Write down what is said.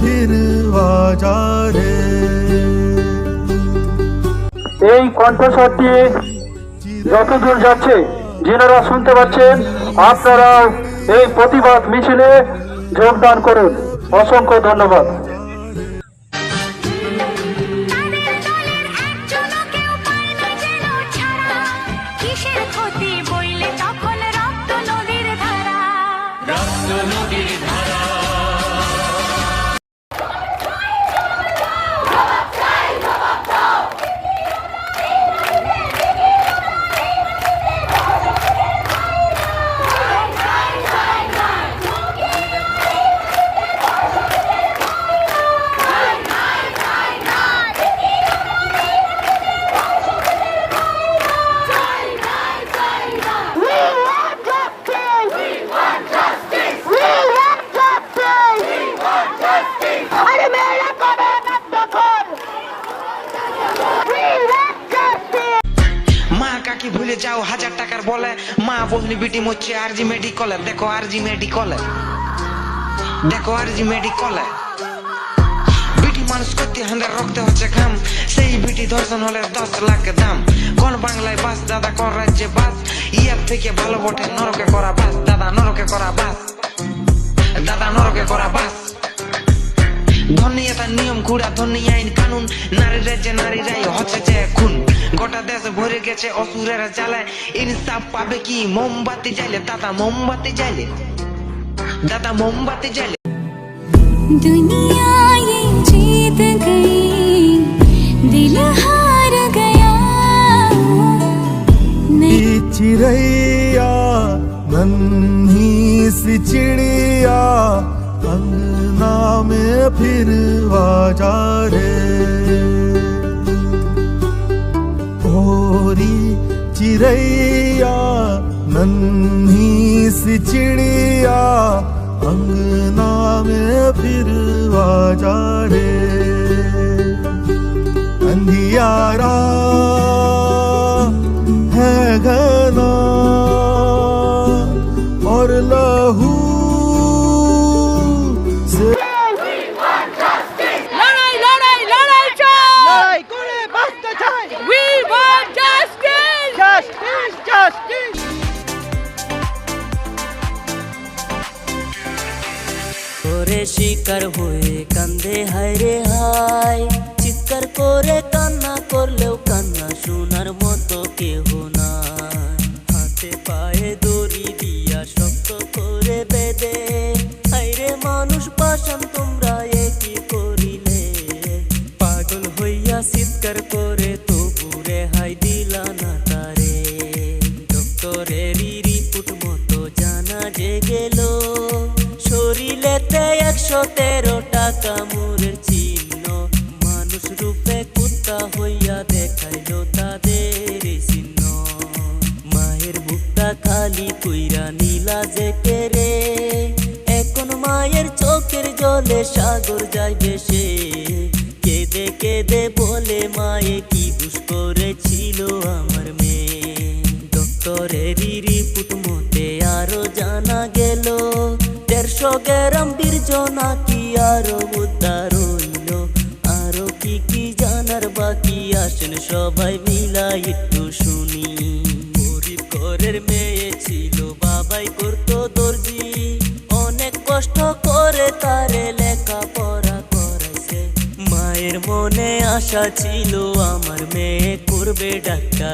फिर बाजारे। এই কণ্ঠস্বরটি যতদূর যাচ্ছে, যিনারা শুনতে পাচ্ছেন আপনারা এই প্রতিবাদ মিছিলে যোগদান করুন। অসংখ্য ধন্যবাদ। কি ভুলে যাও 1000 টাকার বলে মা বলনি বিটি মরছে আরজি মেডিকেলে। দেখো আরজি মেডিকেলে, দেখো আরজি মেডিকেলে। বিটি মানুষ করতে হান্ডার রক্তে হচ্ছে ঘাম, সেই বিটি ধর্ষণ হলে 10 লাখ দাম। কোন বাংলায় বাস দাদা, কোন রাজ্যে বাস? ইয়ার থেকে ভালো বটে নরকে করা বাস দাদা, নরকে করা বাস দাদা, নরকে করা বাস। ধর্নীয়তার নিয়ম ঘুরা, ধর্নী আইন কানুন, নারী রাজ্যে নারীরাই হচ্ছে যে খুন। গোটা দেশ ভরে গেছে অসুরের জ্বালায়, ইনসাফ পাবে কি মোমবাতি জ্বালে দাদা, মোমবাতি জ্বালে দাদা, মোমবাতি জ্বালে। दुनिया ये जीत गई, दिल हार गया। चिड़ैया नन्ही सी चिड़िया, अंगना में फिर बाजारे। भोरी चिड़ैया नन्ही सी चिड़िया, अंगना में फिर बाजारे। अंधियारा है घना और लहू से লড়াই লড়াই লড়াই চাই, করে বাঁচতে চাই। We want justice, justice, justice. করে শিকার হয়ে কান্দে হায় রে হায়, চিৎকার করে কান্না করলেও কান্না শোনার মতো কেহ নাই। হাতে পায়ে দড়ি দিয়া শক্ত করে বেঁধে, হায় রে মানুষ পাষাণ তোমরা কি করিলে? পাগল হইয়া চিৎকার করে তবু রেহাই দিলা না তারে। ডক্টরেরই রিপোর্ট মতো জানা যে গেল, শরীরেতে 113 টাকা মুরের চিহ্ন। মানুষ রূপে কুত্তা হইয়া দেখাইল তাদের চিহ্ন। মায়ের বুকটা খালি কইরা নীলা যে কেরে, এখন মায়ের চোখের জলে সাগর যাইবে সে। কেঁদে কেঁদে বলে মায়ে কি দুষ করেছিল আমার মেয়ে। ডক্টরেরই রিপোর্ট মতে আরো জানা গেল, 150 গ্রাম বীর্য নাকি আরো উদ্ধার হইল। আরো কি কি জানার বাকি, আসেন সবাই মিলা একটু শুনি। গরিব ঘরের মেয়ে ছিল, বাবাই করতো দর্জি, অনেক কষ্ট করে তারে লেখাপড়া করাইছে। মায়ের মনে আশা ছিল আমার মেয়ে করবে ডাক্তার।